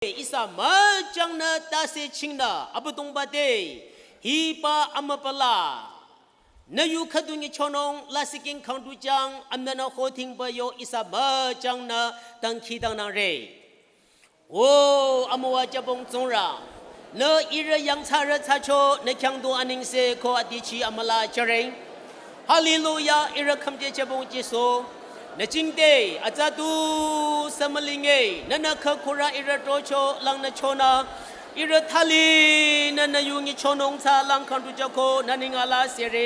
อิสามาจังนะตาเสชิงนะอับตุงบาเดฮีปาอัมปลานยุขดุญชนงลาสิกิงขังดูจังอันนั้นโคทิงบโยอิสามาจังนะตังขีดังนังเรโอ้อมวาจะบงจงราเนอิระยังชาระชาโชในขังดูอันนิงเซโคอดิชีอัมลาเจริญฮาเลลูยาอิระคำเจจะบงจิโซนจิงเดอาจาดูสมลิงเอนันนักขุระอิระโตโชลังนโชนาอิระทาลีนันยุงิโชนงซาลังคันตุจโคนันิงาลาเสเร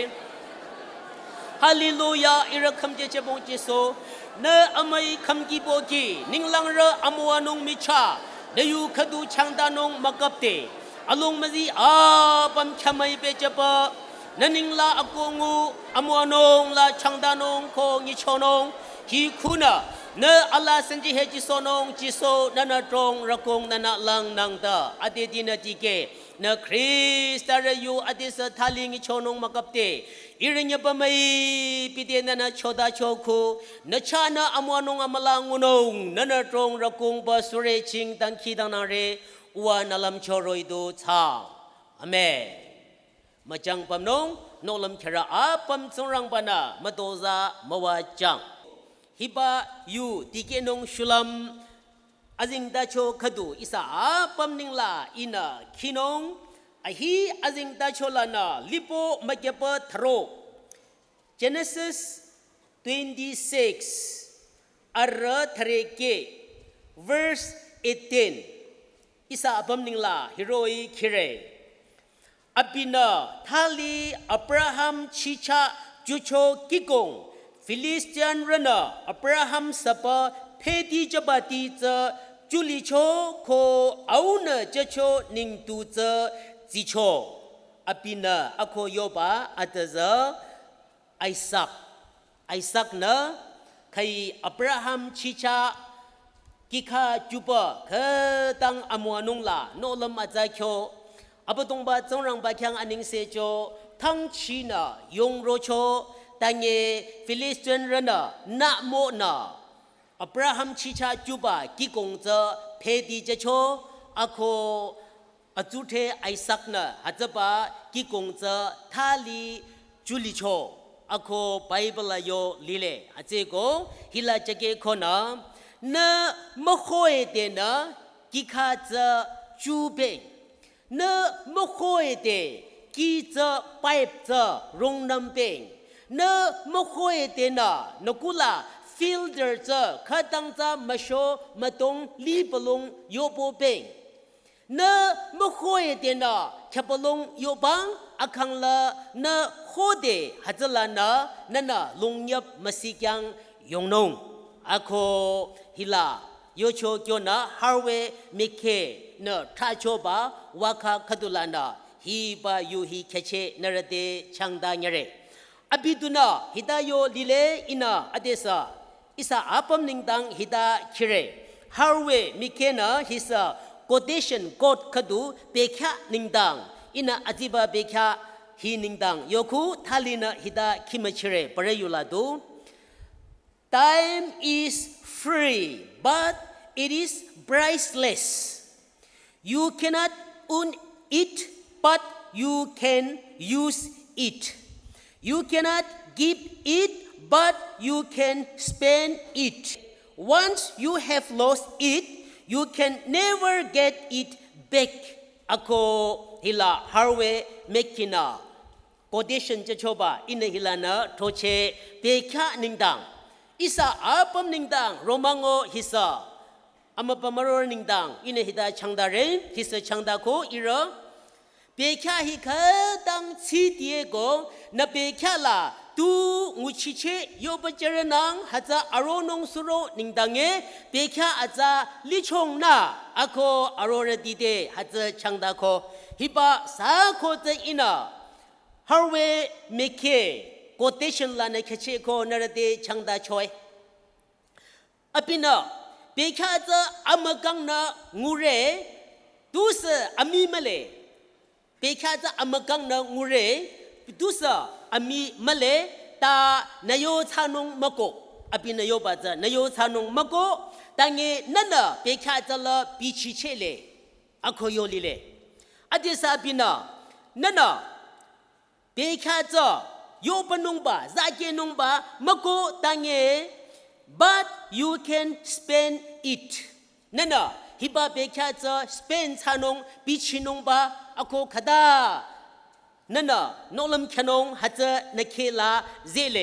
ฮาเลลูยาอิระคำเจจะบงจิโซเนอเมยคำกีโบกีนิงลังระอมวานงมิชาเนยุขดูช่างดานงมักบเตอลงมซีอาบัมขมัยเปจปะนันิงลาอากงูอมวานงลาช่างดานงโคงิโชนงฮีคุณะเนอัลลาสันจิเฮจิโซนงจิโซนันตรงรักงนันลังนังตาอดีตินาจิเกเนคริสต์ระยูอดิสทาลิงิโชนงมักบเตอิริญญปมัยปิเตนันโชดาโชคูเนชานาอมวานงอมลางุนงนันตรงรักงบสุเรชิงตังคีดังนาเรวานัลัมโชรอยดูชาอเมนมาจังปั๊มนงนลมขระอาปั๊มสงรังปนามาโตซามาวาจังฮิบะยูติเกนงชุลัมอาจิงตาโชขดูอิสาปั๊มนิงลาอินาขินงอฮีอาจิงตาโชลานาลิโปมาเกปทโร Genesis 26 อาระทะเรเก verse 18อิสาปั๊มนิงลาฮิโรอีคิเรอบินาทาลีอับราฮัมชิชาจูโชกิกงฟิลิสเตียนรนาอับราฮัมสปาเพดีจบาตีเจจุลิโชโคเอาเนเจโชนิงตูเจจิโชอบินาอโคโยบาอัตเจไอซักเนใครอับราฮัมชิชากิคาจูปะเคตังอมวานุงลาโนลมอาจาโคอับตงบาจงรังบาแข่งอันนิงเซโจทั้งชีนายงโรโชตังเยฟิลิสเตียนรนานาโมนาอับราฮัมชิชาจูบากิกงเจเพดีเจโชอโคอจุเทไอซักนะฮัจบากิกงเจทาลีจุลิโชอโคไบเบิลโยลิเลอาเจโกฮิลาเจเกโคนาเนมโคเอเตนะกิคาเจจูเบเนมโคเอเตกีเจไปเจรงนำเป็งเนมโคเอเตนะนกุลาฟิลเดอร์เจขัดังจะมาโชมาตงลีบลงโยโปเป็งเนมโคเอเตนะขับลงโยบังอาคังละเนโคเดฮัจลานะนั่นน่ะลงยับมาสิยังยงนงอาโคฮิลาโยโชโยนะฮาร์เวมิเคเนทาโชบาวาคาคดุลานาฮีบายูฮีเคเชนรเดชังดาเนเรอบิดุนาฮิดาโยลิเลอินาอเดซาอิสาอาปัมนิงดังฮิดาคิเรฮาร์เวมิเคนะฮิสาโคเทชันโคดคดูเบคานิงดังอินาอจิบาเบคาฮีนิงดังโยคูทาลินาฮิดาคิมชิเรปะเรยุลาดู Time is free but it is priceless You cannot own it but you can use it You cannot give it but you can spend it Once you have lost it you can never get it back Ako hila harwe mekina Quotation จะโชบะอินหิลานะโทเชเปคานิงดังอิสาอาปัมนิงดังโรมังโอฮิสาอามาปามารอนิงดังอินหิดาชังดาเรนฮิสชังดาโคอิระเปคาฮิคาตังซีเตียโกนาเปคาลาตูงูชิเชโยปเจรนังฮัจาอารอนงสุโรนิงดังเอเปคาอาจาลิชงนาอโคอารอรดีเดฮัจชังดาโคฮิปะสาโคเตอินาฮาร์เวเมเคโคเทชันลาในเคเชโคนรเดชังดาชอยอปินาเปคาจะอามกังนางูเรดูสอามีมะเลเปคาจะอามกังนางูเรดูสอามีมะเลตานายโยชานงมะโกอปินายโยบาจะนายโยชานงมะโก但係นั่นน่ะ被卡着了比起切嘞，阿可有哩嘞，阿啲啥邊呐？นั่นน่ะ被卡着有不弄吧，咋嘅弄吧？乜個但係 but you can spend it，นั่นน่ะฮิบา被卡着 spend ชา弄比起弄吧，阿可卡哒，นั่นน่ะโนลมขนงฮัจจะนักเคลาเจเล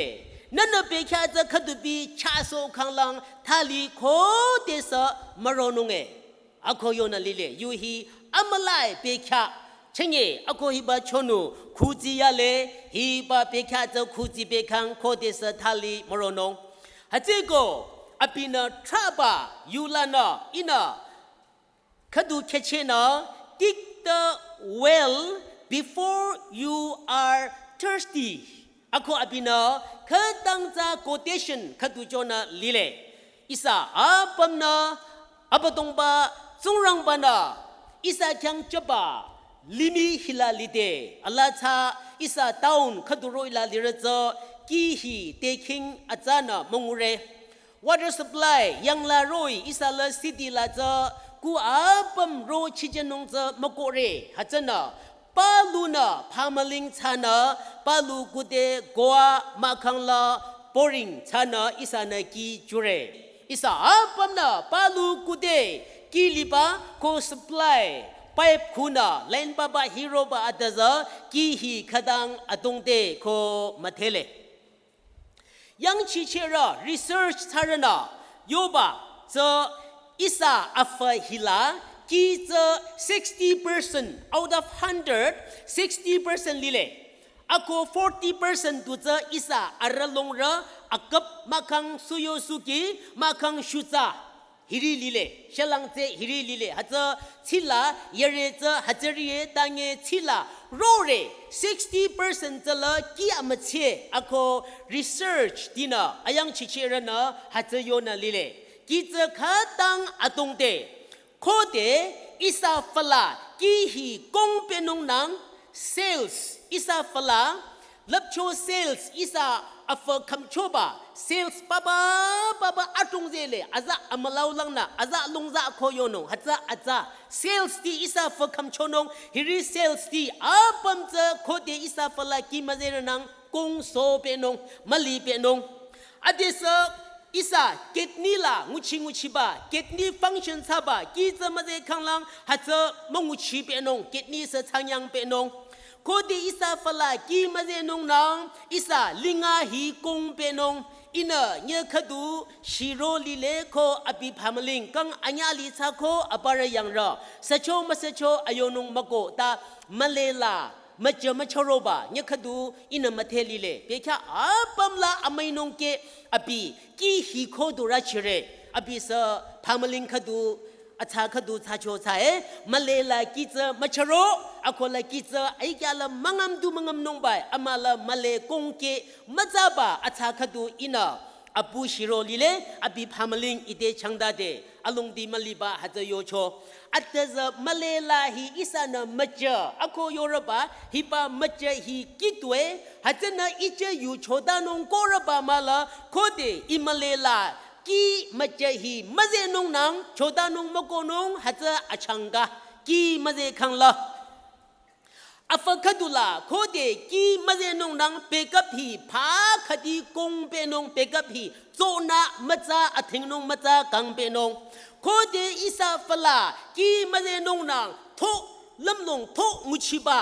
นั่นน่ะเป็นแค่จะขัดบีชาโซขังลังทาลีโคเดสมารอนงเออะโคโยนาลิเลยูฮีอัมไลเป็นแค่เช่นเงี้ยอะโคฮิบาชนูคูจิยาเลฮิบาเป็นแค่จะคูจิเป็นขังโคเดสทาลีมารอนงฮัจเจโกอภินาทราบะยูลานาอินาขัดูแค่เช่นน่ะ dig the well before you are thirsty อะโคอภินาขัดตั้งใจ quotation ขัดดูจนะลิเลอิสาอาปัมนาอาปตงบาจงรังบานาอิสาแข็งจับบาลิมิฮิลาลิเดอัลลาชาอิสาตาวน์ขัดดูโรยลาลิระจากีฮีเตคิงอาจารย์มงุเร water supply ยังลาโรยอิสาลสิติลาจากูอาปัมโรชิจนงจามโกเรฮัจนะปาลูนาพามาลิงชานาปาลูกุเดกัวมาคังลาปอริงชานาอิสานากีจูเรอิสาอาปัมนาปาลูกุเดกีลิบาโคสปลายไปคูนาเลนบาบาฮีโร่บาอัตซากีฮีขดังอตงเตโคมาเทเลยังชิเชรา research ทารนาโยบาจะอิสาอัฟฮิลากีจะ 60% out of 100 60% ลิเลอะโค 40% ตัวจะอิสาอาระลงระอักบมาคังสุโยสุกีมาคังชุซาฮิริลิเลเชลังเจฮิริลิเลฮัจชิลาเยเรจฮัจริเยตังเงชิลาโรเร 60% จะละกีอามเชอะโค research ดีนะอายังชิเชรนะฮัจโยนาลิเลกีจะขาตังอตงเตโคเดอิสาฟลากีฮีกงเป็นนงนัง sales อิสาฟลาลับโช sales อิสาอัฟคัมโชบะ sales ปะบะอะตงเจเลอาซะอมลาวลังนะอาซะลงซะโคโยนงฮัจจะอาซะ sales ที่อิสาฟคัมโชนงฮิริ sales ที่อาปัมจะโคเดอิสาฟลากีมาเจรนังกงโซเป็นนงมะลีเป็นนงอดิสอิสาเกตนี่ล่ะงูชิบะเกตนี่ฟังก์ชันซาบะกีจะมาเจคังลังฮัจจะมงูชิเป็นนงเกตนี่เสทางยังเป็นนงโคดีอิสาฟลากีมาเจนงนางอิสาลิงาฮีกงเป็นนงอินะเนื้อขดูชิโรลิเลโคอภิพามลิงกังอัญญาลิซาโคอบารยังรอสะโชมาสะโชอโยนงมะโกตามะเลลามาเจอมาชโรบะเนี่ยขดูอินะมาเทลิเลเปียกอาปัมลาอมัยนงเกอภิกีฮีโคดูราชิเรอภิสะพามลิงขดูอาชาขดูชาโชชามาเลลากีเจมาชโรอะคนละกีเจไอ้แกละมังอัมดูมังอัมนงไปอามาละมาเลกงเกมาจาบะอาชาขดูอินะอปูชิโรลิเลอภิพามลิงอิเตชังดาเดอลงดีมาลิบะฮัจโยโชอัตเจมาเลลาฮีอิสานะมัจจอะโคโยรบะฮิปามัจจฮีกิตเวฮัจนะอิเจยูโชดานงโกรบะมาละโคเดอิมาเลลากีมัจจฮีมะเจนงนังโชดานงมะโกนงฮัจอะชังกะกีมะเจคังละอัฟคัดุลาโคเดกีมาเจนงนังเปกับฮีพาคดีกงเปนงเปกับฮีโซนะมัจจาอธิงนงมัจจากังเปนงโคเดอิสาฟลากีมาเจนงนังโทลำลงโทมุชิบะ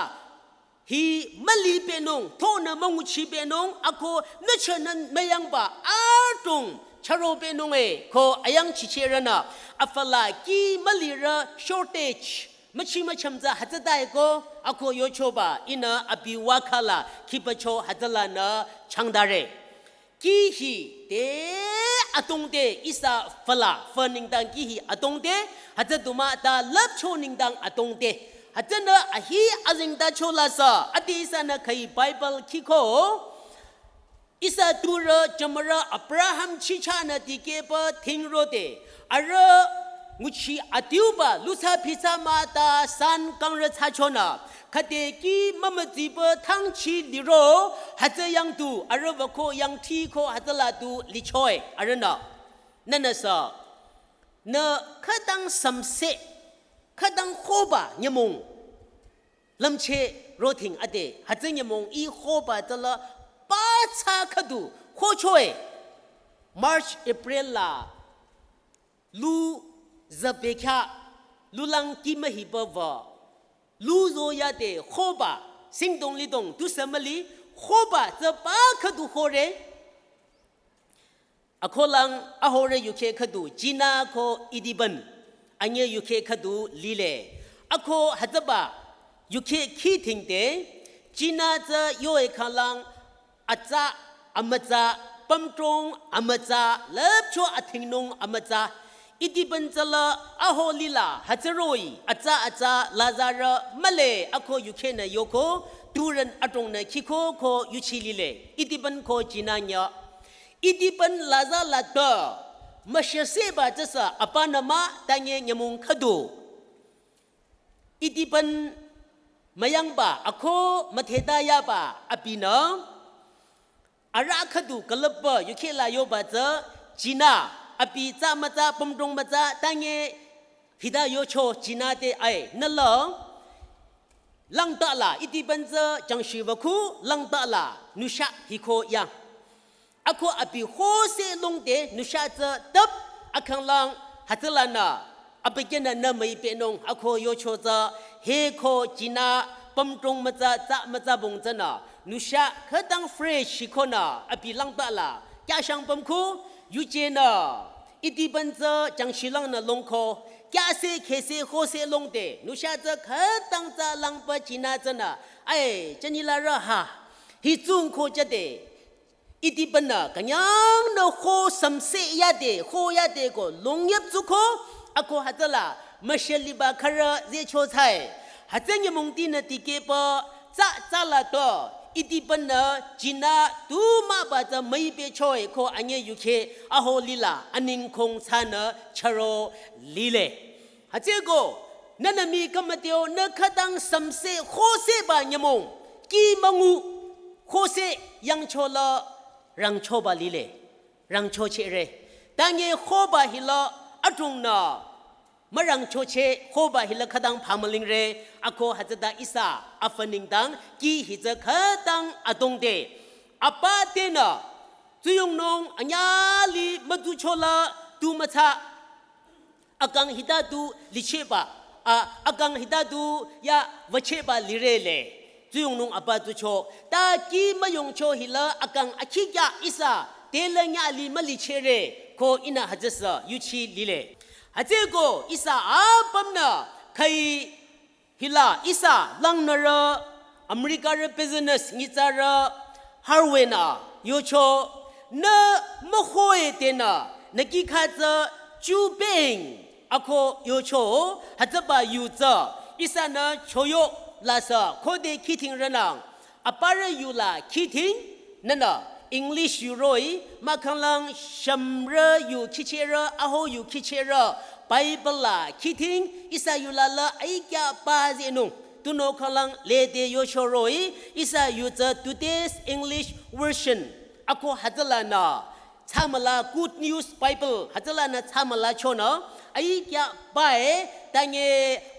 ฮีมะลีเปนงโทนะมงุชิเปนงอะโคนชนันมยังบะอาตุงชโรเปนงโคอายังชิเชรนะอัฟลากีมะลีระ shortageมชิมชัมจะฮัจได้ก็อะโคโยโชบะอินะอภิวาคาลาคิปโชฮัจลานะชังดาเรกีฮีเตอตงเตอิสาฟลาฟนิงดังกีฮีอตงเตฮัจตุมาตาลับโชนิงดังอตงเตฮัจนะอฮีอจิงตาโชลาซาอติอิสานะไคไบเบิลคิโคอิสาตูระจมระอับราฮัมชิชานะติเกปะทิงโรเตอะระงูชีอติวบะลุซาพิซามาตาซันกังระชาชนะคดีกีมะมจีบะทั้งชีลิโรฮัจยังตูอารวะโคยังทีโคฮัจลาตูลิชอยอารนะนั่นน่ะซะ เนขดังสัมเสขดังโคบะยมงลำเชโรทิงอเดหัดยมงอีโคบะตละป้าชาขดูโคช่วยมาร์ชเอพริลลาลูจะเบคาลูลังกิมหิบวะลูโซยาเดโคบะสิงดงลิดงตุสมลีโคบะจะป้าขดูโคเรอโคลังอโหเรยุเคขดูจีนาโคอิดิบันอันเยยุเคขดูลีเลอโคฮัตบะยุเคคีทิงเตจีนาจะโยเอคังลังอาจาอมจาปัมตรงอมจาเล็บชัวอธิงนงอมจาอิดิบันจะละอโหลีลาฮัจโรยอาจาลาซาระมะเลอโคยุเคเนโยโคตูรันอตรงเนคิโคโคยุชิลีเลอิดิบันโคจีนาเนอิดิบันลาซาลาตมะเชเซบาจะสะอปานามะตังเยยมุงขดูอิดิบันมายังบาอโคมาเทดายาบาอปีนาอาราขดูกลบยุเคลายโยบาจะจีนาอปีจามาจาปมดงมาจาตังเยฮิดาโยโชจีนาเตไอนั่นละลังตะลาอิดิบันจะจังชีวคูลังตะลานุชะฮิโคยังอโคอภิโฮเซลงเตนุชาจะตับอคังลังฮัตลานาอภิเกนันไม่เป็นนงอโคโยโชจะเฮโคจีนาปมตรงมาจะบงจะนานุชาขดังเฟรชชิโคนาอภิลังตะลาแกช่างปมคูยูเจนาอิติบันจะจังชิลังนาลงโคแกเซเคเซโฮเซลงเตนุชาจะขดังจะลังปะจีนาจะนาไอจันนิลาระฮะฮิจุงโคจะเดอิติบันนะกันยังโนโคสัมเสยาเดโคยาเดก็ลงยับจุโคอโคฮัตละมะเชลิบาคาระเจโชไทฮัตยมงตีนติเกปะจะละตออิติบันนะจินาตูมาบาจะไม่เปช่วยโคอันเยยุเคอโหลีลาอันนิงคงชานะชโรลีเลฮัตเจโกนั่นมีกรรมเดียวนักดังสัมเสโคเซบายมงกีมังูโคเซยังโชละรังโชบาลีเลรังโชเชเรตังเยโคบาฮิลาอตรงนามรังโชเชโคบาฮิลาขดังพามลิงเรอโคฮัจดาอิสาอัฟนิงดังกีฮิจขดังอตงเดอปาเตนะจุยงนงอัญญาลีมดุโชลาตูมัชะอากังฮิดาดูลิเชบาอากังฮิดาดูยาวเชบาลิเรเลจุยงนงอปาตุโชตากีมยงโชฮิลาอากังอคิกะอิสาเตลญาลีมลิเชเรโคอินะฮัจสะยุชีลิเลฮัจโกอิสาอาปัมนาใครฮิลาอิสาลังนระอเมริกาเรบิสเนสนิจาระฮาร์เวนาโยโชเนมโคเอเตนะนกิคาจะจูเบงอโคโยโชฮัจบายูจาอิสานะโชโยลาซาโคเดคิทิงระนังอปาระยูลาคิทิงนั่นน่ะEnglish อยู่รอยมาคังลังชัมเรอยู่คิเชระอโหอยู่คิเชระไปบลาคิทิงอิสายุลาละไอกะปาเจนุตุโนคังลังเลเดโยโชรอยอิสายุจะ Today's English version อโคฮัตลานาทามลา Good News Bible ฮัตลานาทามลาโชนะไอกะไปตังเง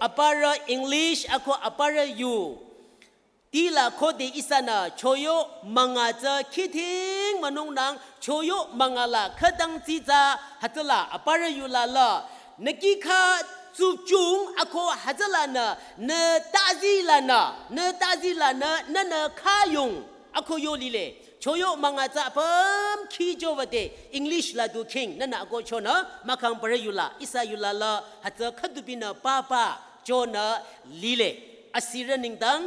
อปาระ English อโคอปาระยูทีละโคเดอิสานาโชโยมังอาจะคิดถึงมนุษย์นางโชโยมังอาลาขดังจีจาฮัตลาอปาระยุลาละนกิคาจูจุงอโคฮัตลานะเนตาซิลานะเนตาซิลานะเนเนคายุงอโคโยลิเลโชโยมังอาจะเพิ่มคีโจวเดอังกฤษลาดูคิงนั่นนะอโคโชนะมาคังปาระยุลาอิสายุลาละฮัตขดุบินะป้าป้าโจนะลิเลอสิรนิงดัง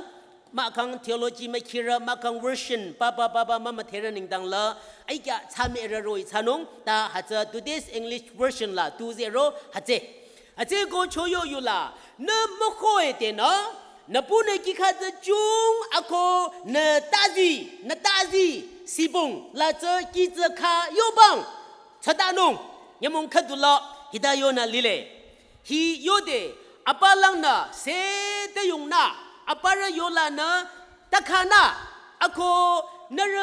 มาคัง theology ไม่คิระมาคัง version ป้ามาเทระนิงดังละไอ้กะชาเมระโรยชานงตาฮัจ today's English version ละ20ฮัจฮัจก็โชโยอยู่ละเนมโคเอเตนะนปุเนกิขาจะจุงอโคเนตาซีสิบงลาจะกิจคาโยบังชะตานงยมงคดุละฮิดาโยนาลิเลฮิโยเดอปาลังนาเซเตยงนาอปาระโยลานะตะขานะอโคนร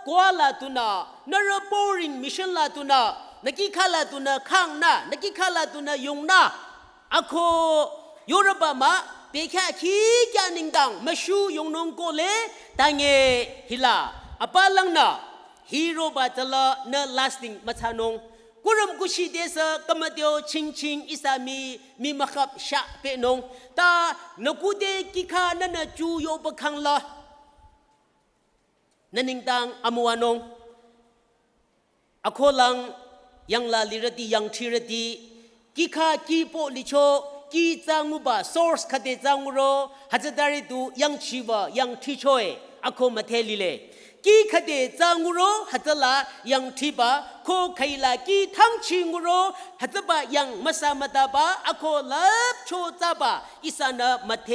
กวาลาตุนานรโปริงมิชันลาตุนา นักข่าลาตุนะข้างหน้านักข่าลาตุนะยงหน้าอะโคยุโรปมาเปียแค่ขี้แกนิงดังมาชูยงนงโกเลตังเงฮิลาอปาลังนาฮีโร่บาตละเนลาสติงมาชานงกุรมกุชิเดสกมเดียวชิงชิงอิสามีมะขับชะเปนงตานกุเดกิคานันจูโยปะคังละนันนิงตังอมัวนงอโคลังยังลาลิรตียังทีรตีกิคากีโปลิโชกีจางูบา source คดีจางูโรฮัจดาริดูยังชีวะยังทีช่วยอโคมาเทลิเลกีคดีจางูโรฮัจลายังทีบาโคไคลากีทั้งชิงูโรฮัจบะยังมาสามาตาบาอโคลับโชจาบาอิสานะมาเท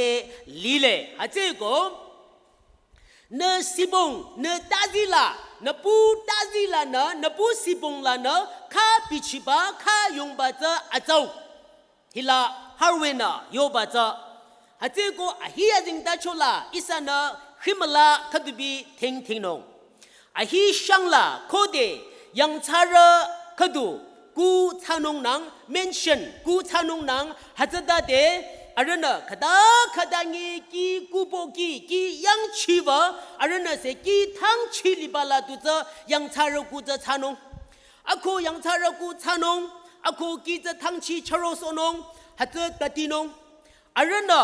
ลิเลฮัจโกเนสิบงเนตาซิลานปูตาซิลานนปูสิบงลานข้าปิชิบาข้ายงบาจอาเจ้าฮิลาฮาร์เวนาโยบาจฮัจโกอฮิยาจิงตาโชลาอิสานะฮิมลาคดบีทิงทิงนงอฮิชังลาโคเดยังชาระคดูกูชานงนังเมนชั่นกูชานงนังฮัจดาเดอารนะขดางีกีกูโบกียังชีวะอารนะเสกีทั้งชีลิบาลาตุจะยังชาระกูจะชานงอะโคยังชาระกูชานงอะโคกีจะทั้งชีชโรโซนงฮัจตตินงอารนะ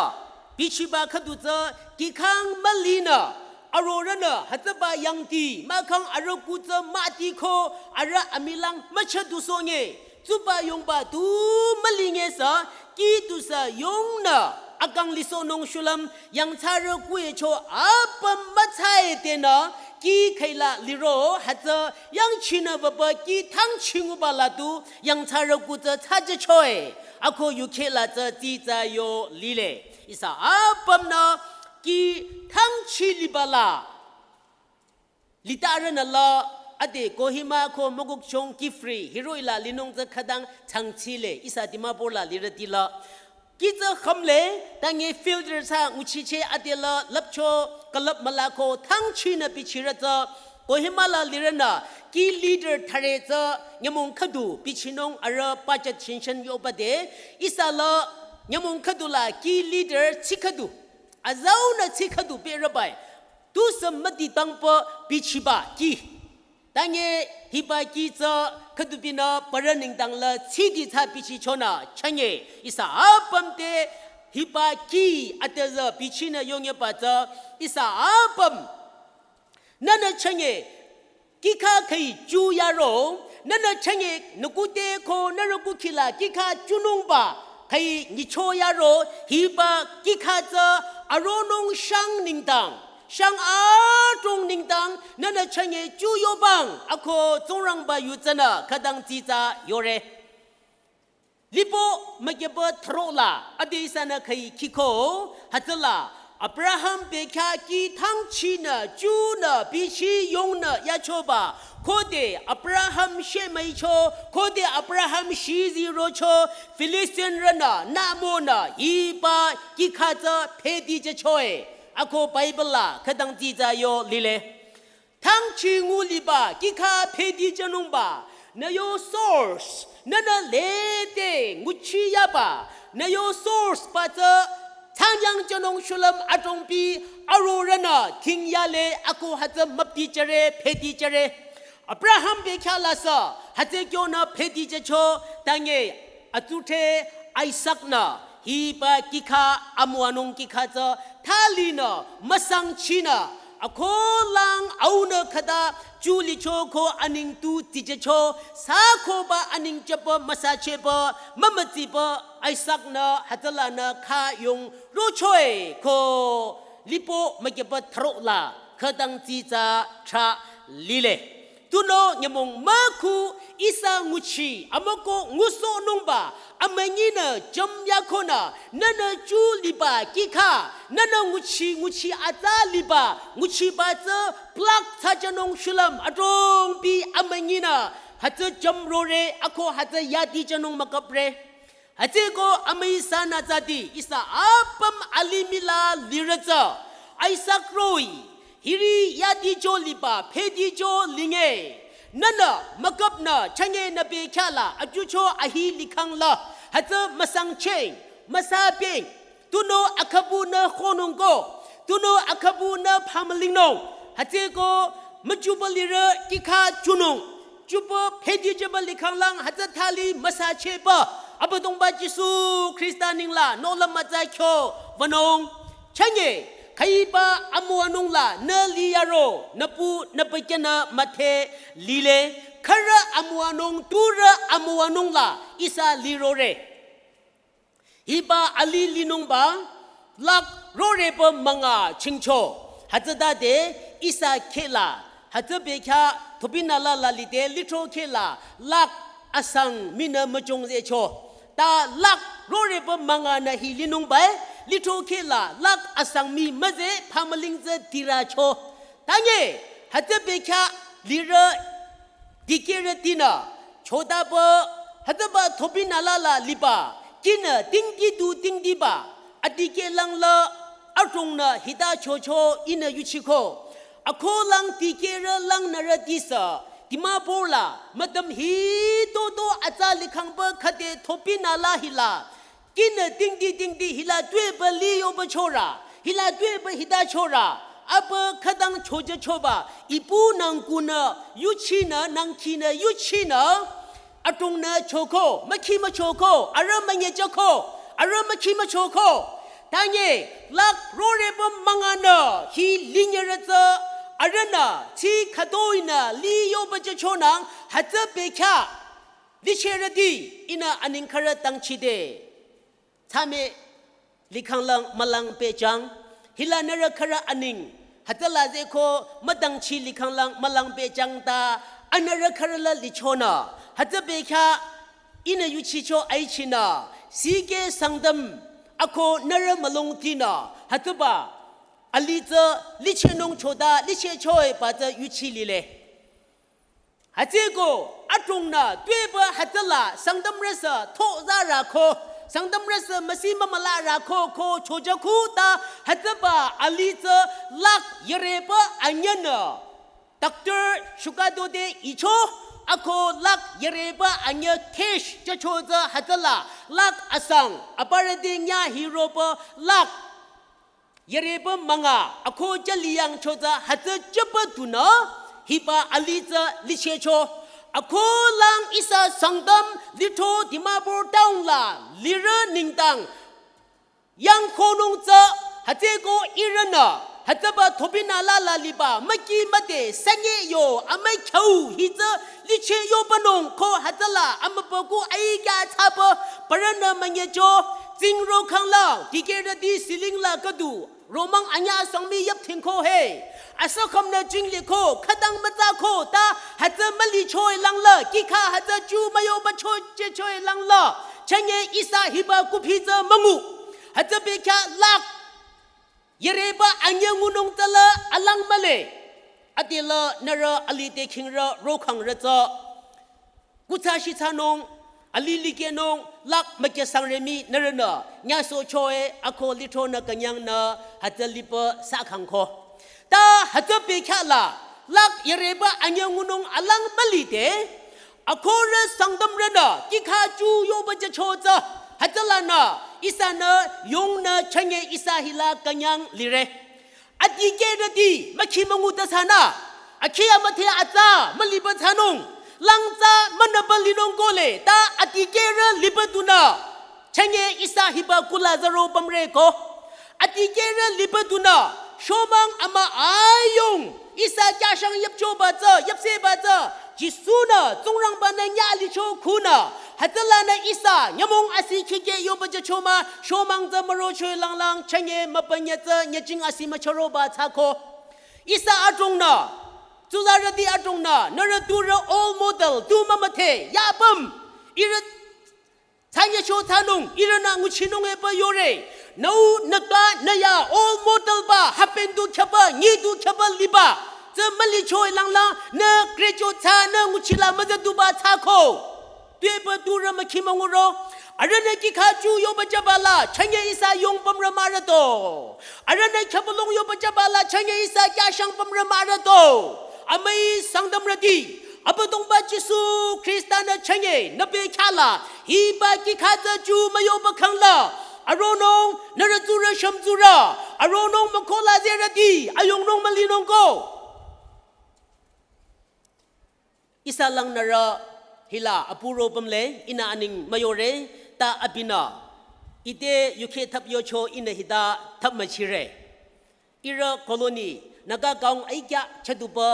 ปิชิบาคดูจะกีคังมลีนาอารรนะฮัจบายังตีมาคังอารกูจะมาติโคอาระอมิลังมาชดุโซเงจุบายงบาตูมลีเงสากีตุสายงนะอากังลิโซนงชุลัมยังชาระกุยโชอาปมมาใช่เตนะกีไคลาลิโรฮัจยังชินาบะกีทั้งชิงุบาลาตูยังชาระกุจะชาจะช่วยอะโคยุเคลาจะจีจายโยลิเลอิสาอาปมนะกีทั้งชิลิบาลาลิตาเรนลาอดีตโกฮิมาโคมกุกชงกิฟรีฮิโรอิลาลินงจะขดังชังชิเลอิสาติมาโบลาลิรติลากิจคำเลตั้งเงฟิลเตอร์ซาอุชิเชอดีลาลับโชกลับมาลาโคทั้งชินปิชิระจะโกฮิมาลาลิรนากีลีดเดอร์ทะเลจะยมงขดูปิชินงอาราปัจจินชันโยบเดอิสาลายมงขดูลากีลีดเดอร์ชิขดูอาเจ้าหน้าชิขดูเปรบายตุสมมติตังปะปิชิบากีตั้งเงฮิบากีจะขดูปินาปรนิงตังละชีดิชาปิชิชนะชังเงอิสาอาปัมเตฮิบากีอัตจะปิชินะยงเงปะจะอิสาอาปัมนั่นชังเงกิขาเคยจูยาโรนั่นชังเงนกุเตโคนั่นกุขิลากิขาจุนุงบาใครนิโชยาโรฮิบากิขาจะอารมณ์ช่างนิงตังช่างอาตรงนิงตังนั่นชังเงจูโยบังอโคจงรังบายุจนะขดังจีจาโยเรลิโปมะเกบทโรลาอดีสนะใครคิโคฮัจลาอับราฮัมเบคากีทั้งชีนะจูนะบิชียงนะยาโชบาโคเดอับราฮัมเชมัยโชโคเดอับราฮัมชีซิโรโชฟิลิสเตียนรนะนาโมนะอีบากิคาจะเพดีจะช่วยอโคไบเบิลลาขดังจีจาโยลิเลทั้งชีงูลิบากิคาเพดีจะนุงบานโย source นั่นเลเตงุชิยาบานโย source ปะจะทางยังจะนงชุลมอตรงปีอารรนะทิงยาเลอโคฮัจมับดีเจเรเพดีเจเรอับราฮัมเบคาลาซาฮัจโยนาเพดีเจโชตังเงอตุเทไอซักนาฮีบากิคาอมัวนงกิคาจะทาลีนามาสังชินาอโคลังเอาเนขดาจูลิโชโคอันิงตูติเจโชสาโคบาอันิงเจปมาซาเชปมะมติปไอซักนาฮัตลานาคายงรูช่วยโคลิโปมะเกบทโรลาขดังจีจาชาลิเลตุโนยมงมาคูอิสางุชีอมโกงุโซนงบาอเมญินะจมยาโคนานันจูลิบากิคานันงุชีอาตาลิบางุชีบาเจปลักทาจนงชุลัมอตรงปีอเมญินะฮัจจมโรเรอโคฮัจยาติจนงมกเปรฮัจโกอเมซานาจาติอิสาอาปัมอลิมิลาลิรจาไอซักโรยฮิริยาติโจลิบาเพดิโจลิงเง นั่นน่ะมะกับน่ะช่างเงนเบแค่ละอจุโชอหิลิคังละฮัจมาสังเชงมาซาเปงตุโนอัคบูเนโคนุงโกตุโนอัคบูเนพามลิงนงฮัจโกมจุบลิเรกิคาจุนงจุบเพดิจบลิคังลังฮัจทาลีมาซาเชปะอับดงบาจิสุคริสตานิงละโนลมาใจโควานงช่างเงใครบ้าอมัวนงละเนลียาโรนปูนปเจนะมาเทลีเลคาระอมัวนงตูระอมัวนงละอิสาลีโรเรฮิบาอลีลีนงบาลักโรเรปมังอาชิงโชฮัจดาเดอิสาเคลาฮัจเบคาทบินาลาลาลิเดลิโทเคลาลักอสังมินมจงเซโชตาลักโรเรปมังอานะฮิลีนงบาลิโทเคลาลักอสังมีมะเซพามลิงเซติราโชตาเงฮัจเบคาลิเรดิเกเรตินาโชตาปฮัจบะทบินาลาลาลิบากินติงกีดูติงดีบาอดีเกลังละอตรงนะฮิตาโชโชอินยุชิโคอโคลังติเกเรลังนรติสาติมาโปลามาดมฮีโตโตอาจาลิคังเบคเดทบินาลาฮิลากินติงดีฮิลาด้วยเบลีโยบโชราฮิลาด้วยเบฮิตาโชราอับขดังโชจโชบาอีปูนังกุนะยุชินะนังคีนะยุชินะอตรงนะโชโคมะคีมะโชโคอารมะเงจโคอารมะคีมะโชโคตาเงลักโรเรบมังอานะฮีลิญเรซะอารนะชีขโตอินะลีโยบจโชนังฮัจเบคาลิเชรดีอินะอนิงคาระตังชิเดทาเมลิคังลังมลังเปจังฮิลานระคาระอนิงฮัจลาเซโคมะดังชีลิคังลังมลังเปจังตาอันระคาระละลิโชนาฮัจเบคาอินยุชิโชไอชินาสีเกสังดมอโคนรมลงทีนาฮัจบะอลิเจลิเชนงโชดาลิเชโชยปาเจยุชิลิเลฮัจโกอัตรงนาด้วยบะฮัจลาสังดมเรสโทซาราโคสังดมเรสมสีมมลาราโคโคโชจคูตาฮัจบะอลิเจลักยเรบะอัญญนาดักเตอร์ชุกาโดเดอิโชอโคลักยเรบะอัญญเคชจะโชจฮัจลาลักอสังอปาร์ดิญญาฮิโรปลักยเรบะมังอาอโคจะเลียงโชจฮัจจบตุนะฮิบาอลิจลิเชโชอโคลังอิสาสังดัมลิโทติมาโบตาวลาลิเรนิงตังยังโคนงจะฮัจโกอิรนาฮัจบะทบินาลาลาลิบามะกีมะเดสัญเยโยอเมเคูฮิจลิเชโยปนงโคฮัจลาอมปะกูไอกาชาปปรณะมัญญโจจิงโรคังลาดิเกรดีสิลิงลากดูโรมังอัญญาสังมียับทิงโคเฮอาศักคำนาจิงลิโคขดังมะตาโคตาฮัจมะลิโชยลังละกิคาฮัจจูมะโยบะโชเจโชยลังละชังเยอิสาฮิบะกุพิจมะงูฮัจเบคาลักยเรบะอัญญงุนงตะละอลังมะเลอติละนระอลิเตคิงระโรคังระจากุชาชิชานงอลิลิเกนงลักมะเกสังเรมีนระนะญาโซโชเออโคลิโทนะกัญญังนะฮัจลิปะสะคังโคตาฮัจเบคาลาลักยเรบะอัญญงุนงอลังมะลิเตอโคระสังดัมระนะกิคาจูโยบะจะโชจาฮัจลานะอิสานะยงนะชังเงอิสาฮิลากัญญังลิเรอดีเกรดีมะคิมงูตะสานะอคิยามะเทอาจามะลิบะทานงลังจามะนะบะลินงโกเลตาอดีเกเรลิบะตุนะชังเงอิสาฮิบะกุลาซาโรปัมเรโกอดีเกเรลิบะตุนะโชมังอะมาอายงอิสาจาชังยับโชบะเจยับเซบะเจจิสุนะจงรังบะนะญาลิโชคูนะฮัจลานะอิสายมงอาศิคิเกโยบะจะโชมาโชมังจะมโรช่วยลังชังเงมะปัญญาจะญจิงอาศิมะชโรบะทาโคอิสาอาตรงนะจุซารดีอาตรงนะนรตูระโอลโมเดลตูมะมะเทยาบัมอิระชังเงโชทานงอิระนะงุชินงเอปะโยเรนูนักะนยาโอลโมเดลบะฮับเป็นดูขบะญีดูขบะลิบะจะมะลิช่วยลังเนเกรโจทาเนงุชิลามะจะดูบะทาโคด้วยประตูรมคิมังโรอารณกิขาจูโยบจับาลาชังเยอิสายงปัมรมาระโตอารณขับลงโยบจับาลาชังเยอิสายาชังปัมรมาระโตอเมยสังดมรดีอ อับตงบาจิสุคริสตานะชังเยนเบคาลาฮีบากิคาจะจูมโยบคังลาอารอนงนรจุระชัมจุระอารอนงมโคลาเจรตีอายงนงมลีนงโกอิสาลังนระฮิลาอปูโรปมเลอินาอนิงมโยเรตาอบินาอิเตยุเคทับโยโชอินหิดาทับมาชิเรอิระโคโลนีนักกองไอกะชดุปะ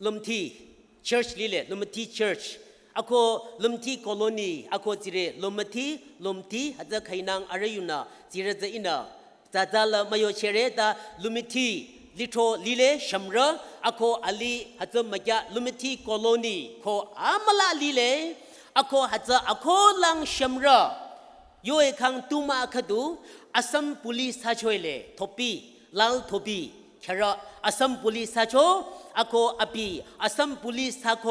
ลุมทีเชิร์ชลิเลลุมทีเชิร์ชอโคลุมทีโคโลนีอโคจิเรลุมทีฮัจจะไขนังอะไรอยู่นะจิเรจะอินาจะจะละมโยเชเรตาลุมทีลิโทลิเลชัมระอโคอลีฮัจจะมายะลุมทีโคโลนีโคอามลาลิเลอโคฮัจจะอโคลังชัมระโยเอคังตุมาคดูอัสมปุลิสฮาช่วยเลทอปีลาลทอปีแค่อัสมปุลิสฮาโชอโคอปีอัสมปุลิสฮาโค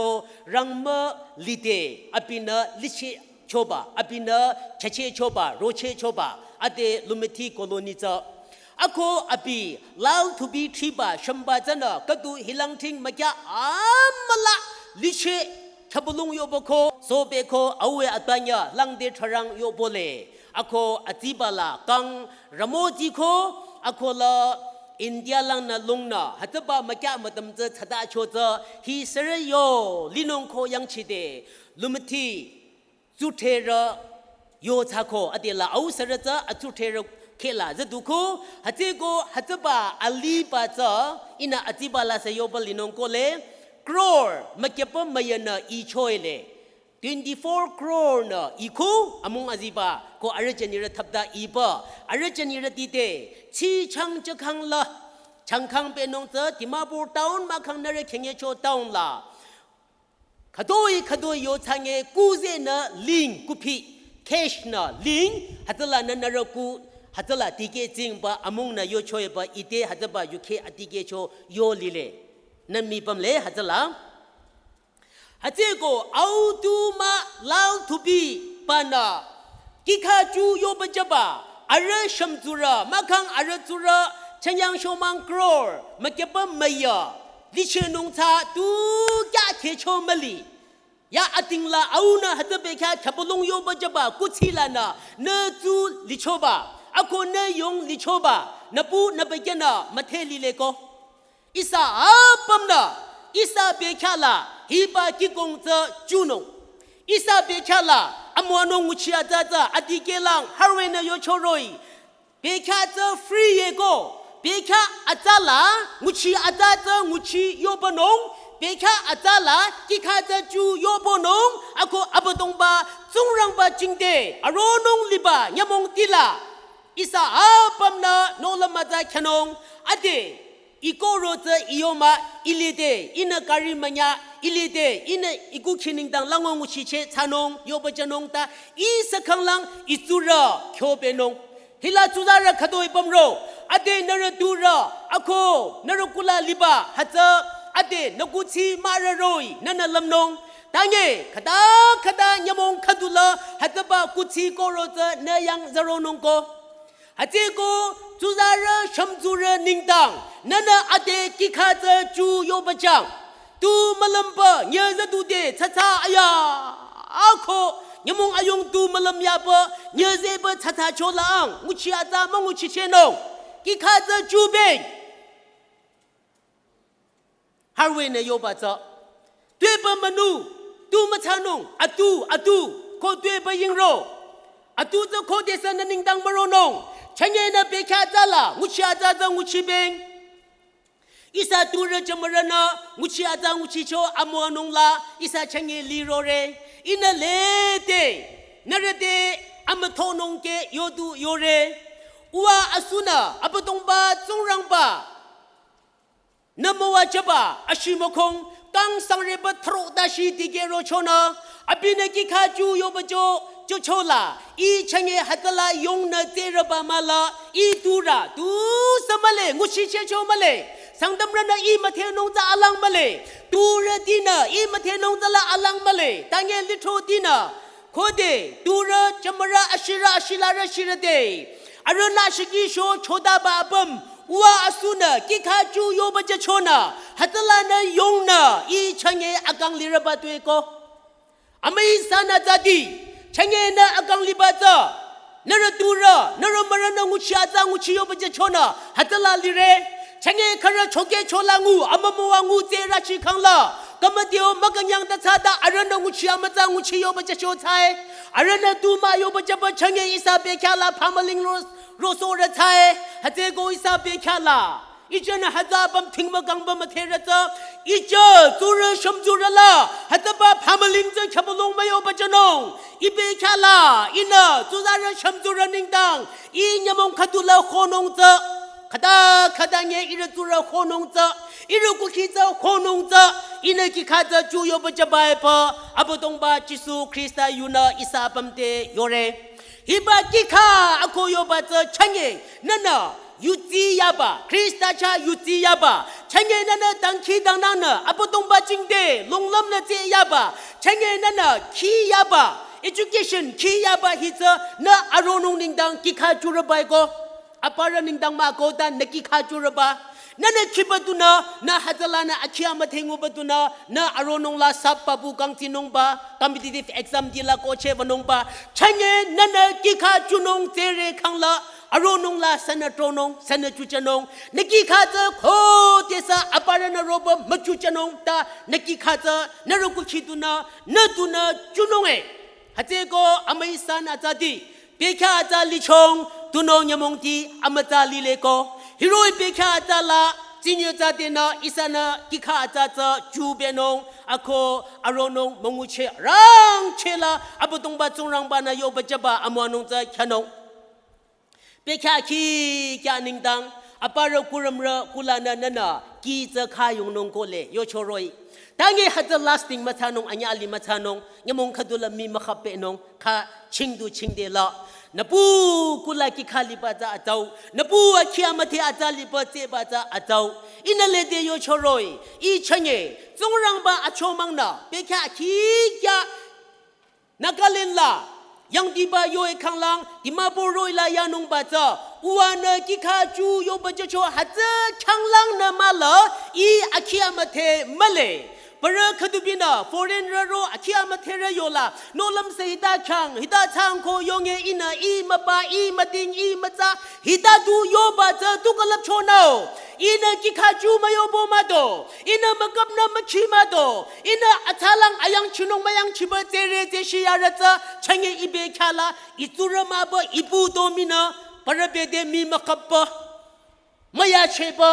รังเมลิเตอปีนะลิเชโชบะอปีนะเชโชบะโรเชโชบะอเดลุมทีโคโลนิจาอโคอปีลาลทอปีทรีบะชัมบะจันะกดูฮิลังทิงมะยะอามละลิเชขบลุงโยบโคโซเบโคเอาเวอตัญญาลังเดทรังโยโบเลอโคอติบาลากังระโมจิโคอโคลาอินเดียลังนาลุงนาฮัตบะมะกะมะตัมเจชะดาโชเจฮิสระโยลินงโคยังชิเดลุมทีจุเทระโยชาโคอเดลาเอาสระเจอจุเทระเคลาจะดูโคฮัตโกฮัตบะอลีบาเจอินาอติบาลาเซโยบลินงโคเลcrore มะเก็บมะยนะอีช่วยเลย24 crore นะอีคูอมงอาจิบะก็อารจนิระทับดาอีบะอารจนิระติเตชีชังจะคังละชังคังเป็นนงเจอที่มาบูตาวน์มาคังนเรเขงเยโชตาวน์ละขดอยโยชังเงกูเจนะลิงกุพิเคชนะลิงฮัตละนันนรกูฮัตละติเกจิงบะอมงนะโยช่วยบะอีเตฮัตบะยุเคอติเกโชโยลิเลนั่นมีปั๊มเล่ฮัจละฮัจโกเอาตูมาลาวทุบีปานากิขาจูโยบจับะอารชัมจุระมาคังอารจุระฉันยังโชมังกรอมาเก็บไม่ยาดิเชนงชาตูยาเคโชมลียาอติงลาเอานะฮัจเบคาขับลงโยบจับะกุชิลานะเนจูลิโชบะอโคเนยงลิโชบะนปูนเบยนะมาเทลิเลโกอิสาปัมนาอิสาเบคาลาฮิบากิกงเจจูนงอิสาเบคาลาอมวนงอุชิอาจาจาอติเกลังฮาร์เวนโยโชโรยเบคาเจฟรีเยโกเบคาอาจาลาอุชิอาจาจาอุชิโยบนงเบคาอาจาลากิคาเจจูโยบนงอโคอับตงบาจงรังบาจิงเดอารอนงลิบายมงติลาอิสาปัมนาโนลมาจาขนงอเดอีโกโรเจอีโยมาอิลิเดอินการิมัญญาอิลิเดอินอีกุชินิงตังลังงุชิเชชานงโยบจนงตาอีสักขังลังอิจุระเขียวเปนงฮิลาจุซาระขดอยบัมโรอเดนรดูระอโคนรกุลาลิบาฮัจอเดนกุชิมารโรยนันลำนงตังเงขดายมงขดุลาฮัจบะกุชิโกโรเจเนยังจารนงโกฮัจโกจุซาระชัมจุระนิงตังนันอเดกิขาเจจูโยบจังตูมลัมปะเนยจะดูเดชะชะอายาอาโคยมงอายงตูมลัมยาปะเนยเซปะชะชะโชลังมุชิอาจามงุชิเชนงกิขาเจจูเบงฮาร์เวนโยบะจะด้วยปะมนูตูมะชานงอตูโคด้วยปะยิงโรอตูจะโคเดสนันนิงตังมะโรนงฉันเย็นเบคาจาลามุชิอาจาจังมุชิเบงอิสาตูระจมรณะมุชิอาจามุชิโชอมวนงลาอิสาฉันเยลีโรเรอินาเลเตนรเดอมโทนงเกโยดูโยเรอุวาอสุนาอปตงบาจงรังบานมวาจบาอชิมคงกังสังเรบทรดาชีติเกโรโชนาอภินกิขาจูโยบโจจุโชลาอีชังเงฮัตลายงนาเตระบามาลาอีตูระตูสมะเลงุชิเชโชมะเลสังดำรนะอีมาเทนงจะอลังมะเลตูระดีนาอีมาเทนงจะละอลังมะเลตังเงลิโทดีนาโคเดตูระจมระอชิลาระชิระเดอารนาชกิโชโชดาบาบัม wa asuna kikaju yo bajachona hatalana yongna I change agang liraba tueko amai sana jadi change na agang libaza naratura naramarana nguchiaza nguchiyo bajachona hatala lire change kara choke cholangu amamuangu tera chikangla kamatio maganyang tatsada arana nguchia maza nguchiyo bajachotai arana tuma yo bajaba change isabe kala pamaling rosora tai hatego isabe kala ijana hazabam tingmagang bamaterata ija zura shamzurala hataba pamaling za chabalong mayo bajanong ibe kala ina zuzara shamzura ningdang inyamong kadula khonong za kada nye ira zura khonong za ira kukiza khonong za ina kikaza juyo bajabai pa abodong ba jisu krista yuna isabam te yore hiba kika ako yoba za change nana yuti yaba krista cha yuti yaba change nana dangki dangnana abodong ba jingde longlam na je yaba change nana ki yaba education ki yaba hiza na aronong ningdang kika jurabai ko apara ningdang ma ko dan na kika juraba nana kibaduna na hadalana akiyama tengu baduna na aronong la sapabu kang tinong ba competitive exam dila ko che banong ba change nana kika junong tere kangla aronong la sana tronong sana chuchanong nakika za ko tesa apara na roba machuchanong ta nakika za na roku chiduna na tuna junong hatego amai sana zadi beka za lichong tunong nyamong ti amata lileko Hiroi beka atala jinyo zatena isana kika atata jubenong ako aronong manguche rang chela abotong ba zongrang ba na yo bajaba amwanong za kyanong beka ki kyaning dang aparo kuramra kulana nana ki za khayong nong kole yo choroi tangi hata lasting mathanong anyali mathanong nyamong kadula mi makhape nong kha chingde la napu kula ki khali baza atau napu akhia mathe atali pa che baza atau inale de yo choroi I chanye zongrang ba achomang na bekha ki kya nakalin la yang diba yo e khanglang dimapur roi la yanong baza uana ki khaju yo baja cho haza khanglang na mala I akhia mathe male para kadubina foreign ro akhia mathera yola nolam se hita khang hita chang ko yonge ina I mapa I mating I macha hita du yo ba cha tu kalap chono ina ki khaju mayo bo ma do ina makap na machi ma do ina athalang ayang chinong mayang chiba tere te shiyara cha change ibe khala itura ma ba ibu domina para bede mi makappa maya cheba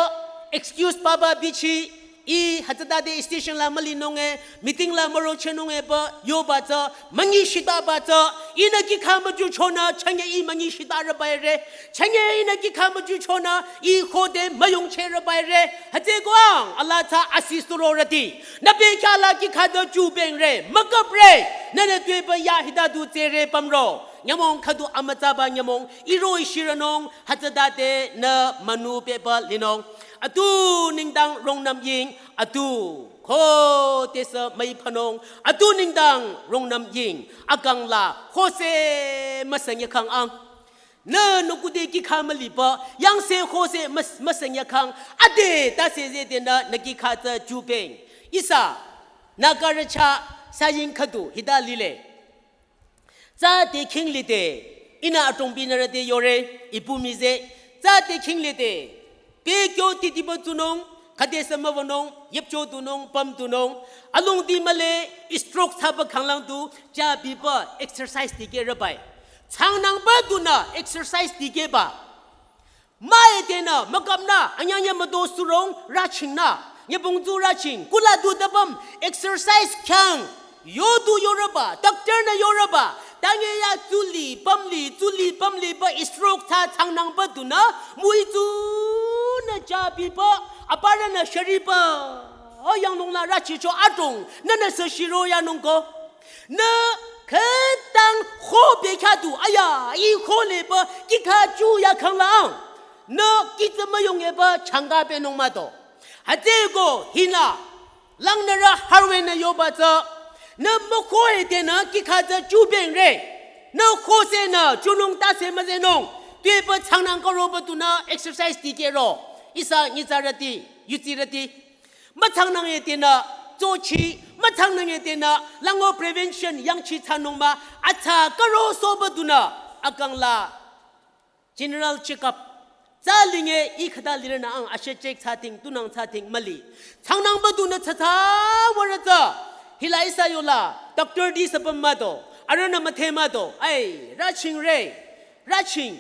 excuse baba bichi I hatada de station la malinonge meeting la maro chenonge ba yo ba cha mangi shita ba cha ina ki khama ju chona change I mangi shita ra ba re change ina ki khama ju chona I khode mayong che ra ba re hate kwang Allah tha assist ro rati na be khala ki khada ju beng re makap re na ne twe ba ya hita du che re pam ro nyamong khadu amata ba nyamong iroi shiranong hatada de na manu pe ba linong atu ningdang rongnam ying atu ko tesa mai phanong atu ningdang rongnam ying agang la khose masanya khang ang na nukude ki khamali pa yang se khose masanya khang ade ta se je de na naki kha ta jupeng isa nagaracha sayin khadu hidali le za de king li de ina atong binara de yore ipumi ze za de king li de Kyo titi ba tunong kadesa mawanong yepcho tunong pam tunong along di male stroke thaba khanglang tu ja bi ba exercise ti ke rabai changnang ba tuna exercise ti ke ba mai de na makam na anyanya mado surong raching na nyabong tu raching kula du dabam exercise kyang yo du yoraba doctor na yoraba tange ya tuli pamli ba stroke tha changnang ba tuna mui tu na jabi ba apara na sharipa yang nong la rachi cho atong na sa shiro ya nong ko na khetang kho be kha du aya I kho le ba ki kha chu ya khang lang na ki zama yong e ba changa be nong ma do ha te go hina lang na ra harwe na yo ba za na mo kho e de na ki kha za chu beng re na kho se na chu nong ta se ma se nong 对不常常个罗不都那 exercise 的个罗，伊啥你咋了的，有几了的，没常常一点呢，做起，没常常一点呢，让我 prevention 养起产农嘛，阿查个罗说不都呢，阿刚啦 general check up。在另外一个大里人啊，阿些这查听都能查听没哩，常常不都能查我儿子，后来啥有啦 ，doctor di sebab mado，阿人那么天 mado， 哎，racing ray，racing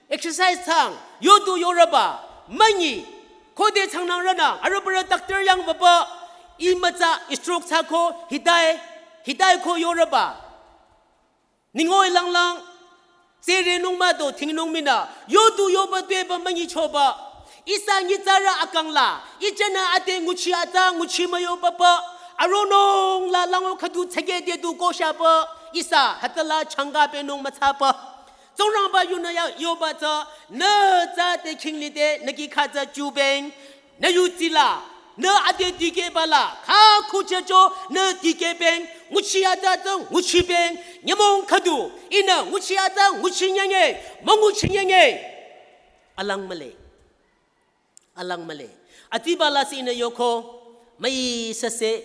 exercise 场有都有了吧，没你，可得常常人啊，阿人不是 doctor 样不吧，伊么子 stroke 查可hidai可有了吧，你我啷啷。这人弄嘛都听农民的，有都有不对不没你错吧？一三一咋啦阿刚啦，一真那阿爹我去阿咋我去没有爸爸，阿罗弄啦让我看都这个的都过下吧，一啥还得啦长嘎别弄么差吧？总让吧有那样有吧这，那咋的听里的那个看着就边，那有几啦？那阿爹地给吧啦，卡苦着着那地给边，我去阿咋子我去边，你们看都，伊那我去阿咋我去人哎，么我去人哎，阿啷么嘞，阿地巴拉是那有可，没实实，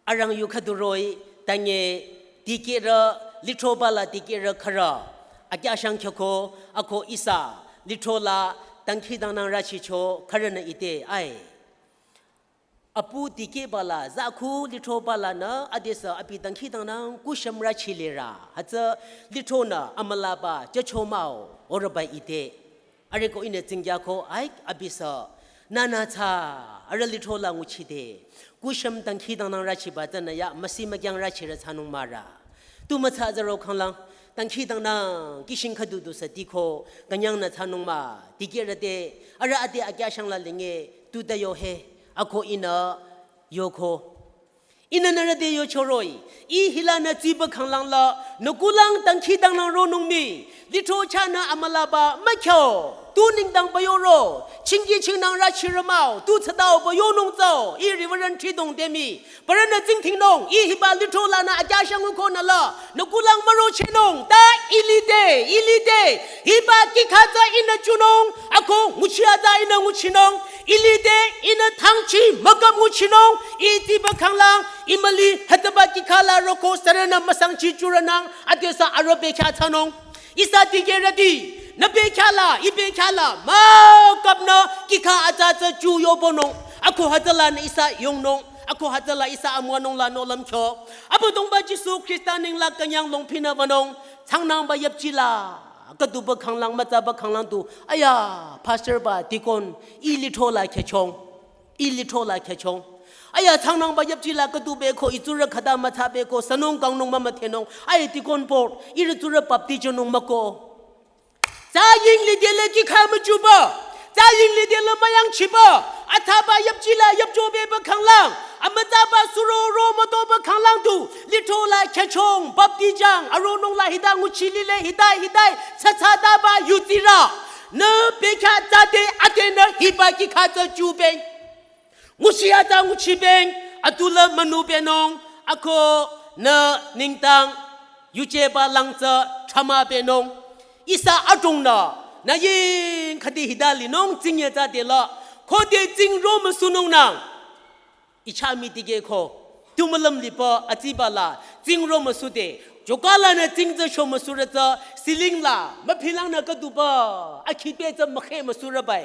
阿让有看都roy，但也地给了，里头巴拉地给了可了，阿家乡去可，阿可伊啥，里头啦，当起当那热气球，可人那一点哎。apu tike bala zakhu litho bala na adesa api tangki tangnang ku shamra chilera hacha litho na amala ba chachomao orba ite are ko ine jingya ko ai abisa nana cha are litho la nguchi de ku sham tangki tangnang ra chi ba tan ya masi magyang ra chi ra chanung mara tu ma cha zaro khanglang tangki tangnang kishin khadu du sa tikho kanyang na chanung ma tike ra de ara ade agya shang la lenge tu da yo he ako ina yoko ina na de yo choroi I hilana jiba khanglang la nukulang tangki tanglang ro nungmi litho chana amalaba makyo tu ning dang bayo ro chinggi chingnang ra chiramao tu chadao bayo nong zao I riveran thi dong demi parana jing ting nong I hiba litho la na aja shang ko na la nukulang maro chenong ta ilide hiba ki khaza ina chunong ako nguchia za ina nguchinong ilide ina thangchi makam nguchinong iti ba khanglang imali hataba ki khala roko sarana masang chi churanang adesa arobe kha chanong isa tigeradi nabe khala ibe khala ma kapna ki kha aja cha chu yo bonong ako hatala na isa yongnong ako hatala isa amwanong la no lam cho abu dong ba jisu kristaning la kanyang long phina banong changnang ba yapchila kadu ba khanglang mata ba khanglang tu aya pastor ba tikon ilitho la khechong aya changnang ba yapchila kadu be kho izura khada matha be ko sanong kangnong ma mathenong ai tikon por irizura papti chonong mako za ying li de le ki kha ma chu ba za ying li de le mayang chi ba athaba yapchila yapcho be ba khanglang amata ba suro ro ma to ba khanglang tu litho la khechong papti jang aronong la hidang uchili le hidai cha da ba yutira na be kha ta de atena hiba ki kha cha chu be ngusia ta nguchi beng atula manu benong ako na ningtang yuche ba langza thama benong isa atong na yin khadi hidali nong jingye ta de la khode jing ro ma sunong nang ichami dige kho tumalam lipa atibala jing ro ma su de jokala na jing za sho ma su ra za siling la ma philang na ka du ba akhi pe za ma khe ma su ra bai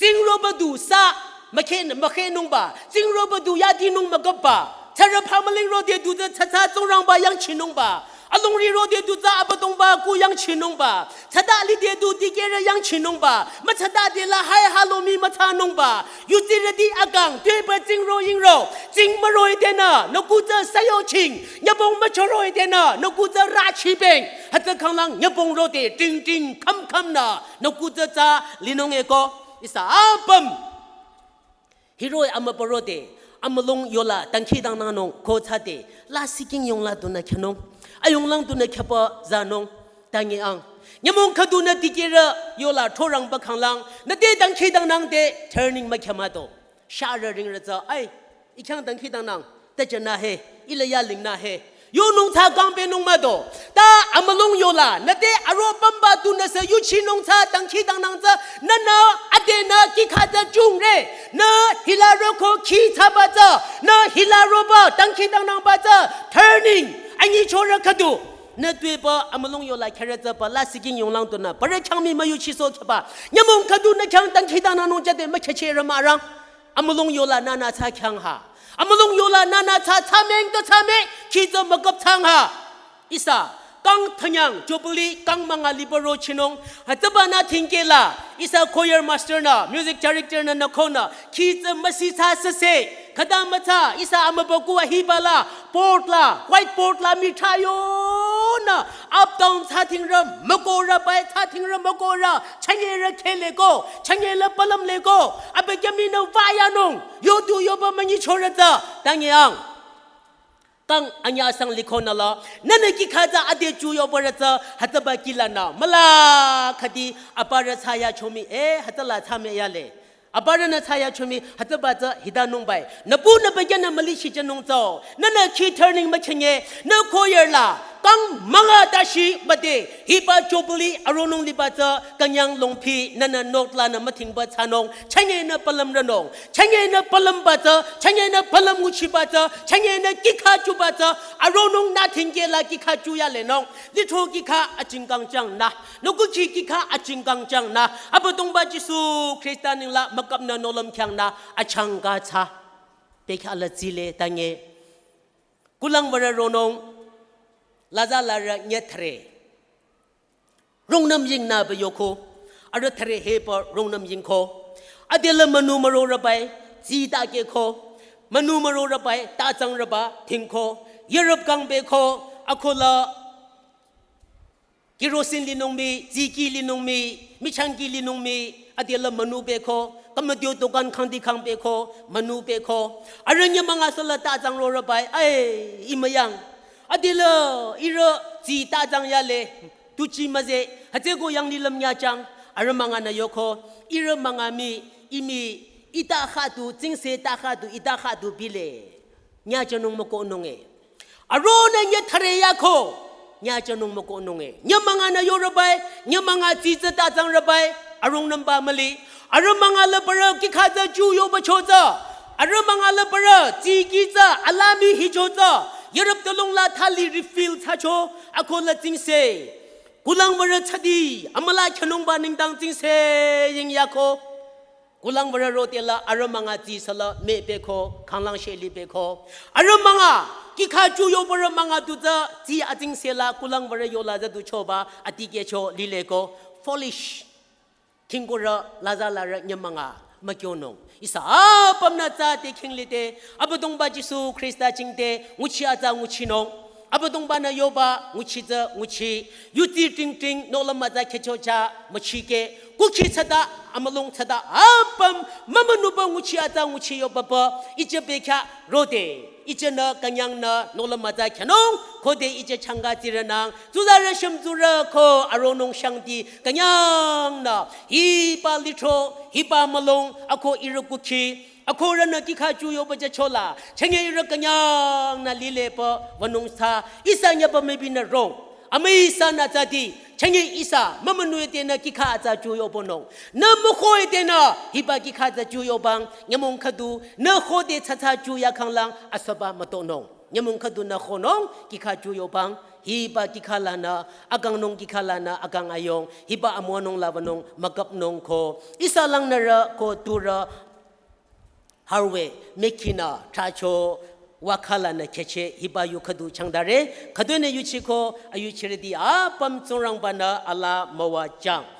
jing ro ba du sa makhe nong ba jing ro ba du ya di nong ma gap ba chara phamaling ro de du za cha zong rang ba yang chin nong ba along ri ro de du za abadong ba ku yang chin nong ba chada li de du di ge ra yang chin nong ba ma chada de la hai halo mi ma cha nong ba yu ti ra di agang de ba jing ro ying ro jing ma roi de na no ku za sa yo ching nya bong ma cho roi de na no ku za ra chi beng ha za khang lang nya bong ro de ting kham na no ku za cha li nong e ko isa apam Hiroi amaporode amalong yola tangki dang nanong ko chate la siking yong la duna khanong ayong lang duna khapa zanong tangi ang nyamong khaduna tikera yola thorang ba khanglang na de tangki dang nang de turning ma khama do shara ring ra za ai ikhang tangki dang nang ta jana he ilaya ling na he ยูนงชากังเป็นนงมาโดตาอมลงโยลานาเตอารปัมบาตุนเสยูชินงชาตังขีตังนังจะนันนาอเดนากิขาจะจุงเรนาฮิลาโรโคขีชาบาจะนาฮิลาโรบาตังขีตังนังบาจะ turning อันนี้โชระคดู那对吧？阿们龙有来看着这把拉斯金用浪多呢，不然枪民没有去说去吧？你们看到那枪当其他那弄家的没吃钱人马上，阿们龙有了那才枪哈，阿们龙有了那才差命的差命，去这么个枪哈，意思啊？刚太阳就不离，刚忙啊，里边罗去弄，还这把那听见了，意思 choir master 呢 ，music director 呢那可呢，去这么西差是谁？Kada mata isa amabakuwa hibala port la white port la mitayo na up down chating ram makora bai chating ram makora changye ra khele ko changye la palam le ko abe kami na vaya nong yo du yo ba mani chora ta tangyang kang anya sang likhona la nane ki khaja ade chu yo barata hataba kilana mala khati apara chaya chomi hatala chame ya le Abarana saya cumi hata baca hidanung bay. Nabu nabagyan malishi janung zau. Nana key turning macanye. Na koyer la. Kang mga dashi bade. Hiba jobuli aronong libaca. Kanyang longpi nana not la na mating ba chanong. Chanye na palam ranong. Chanye na palam baca. Chanye na palam uchi baca. Chanye na kikaju baca. Aronong nating la kikaju ya lenong. Lito kika ajinggang jang na. Nukuchi kika ajinggang jang na. Abadong ba Jisu Kristaning la. Makap na nolam kyang na achangga cha pekha la zile tange kulang wara ronong laza lara nyetre rongnam ying na bayoko ara thre he pa rongnam ying ko adela manu maro rabai ji ta ke ko manu maro rabai ta chang raba thing ko europe kang be ko akola kirosin linong mi ji linong mi michangi linong mi adela manu be ko Kamadio dokan kandi kang beko manu beko aranya mga sala tajang ro rabai ai imayang adila ira ji tajang yale tuchi maze hatego yang nilam nya chang aramanga na yoko ira mga mi imi ita khatu jingse ta khatu ita khatu bile nya janong mako nonge arona nya thare yakho nya janong mako nonge nya mga na yo rabai nya mga ji tajang rabai arong namba mali Aramanga lebara kikaza juyo bachoza. Aramanga lebara jigiza alami hijoza. Yerap tolong la thali refill thacho. Ako la jingse. Kulang wara chadi. Amala chanong ba ningdang jingse ying yako. Kulang wara rotela aramanga jisala me beko. Kanglang sheli beko. Aramanga kika juyo bara manga duza. Ji ajingse la kulang wara yola zadu choba. Atike cho lileko. Foolish. Kingora laza lara nyamanga makyonong isa pamna cha te kinglite abadong ba Jisu Krista jingte nguchi aza nguchinong abadong ba na yoba nguchi za nguchi yuti ting ting no lama za kechocha machike kuki chada amalong chada apam mamanu ba nguchi aza nguchi yoba ba ije bekha rode ije na kanyang na no lama za kyanong kode ije changa jiranang zuzara shamzura ko aronong shangdi kanyang na hipa litro hipa malong ako irakuki ako rana kikaju yo baja chola chenge ira kanyang na lile pa wanong sa isa nya pa maybe na wrong amay isa na jadi chenge isa mamanu ete na kika za juyo bonong na mukho ete na hipa kika za juyo bang nyamong kadu na khode chacha juya kanglang asaba matonong nyamong kadu na khonong kika juyo bang hiba kikhalana agang nong kikhalana agang ayong hiba amonong lawanong magap nong ko isa lang nara ko tura harwe mekina tacho wakhalana keche hiba yukadu changdare kadone yuchiko ayuchiredi apam chongrang bana ala mawajang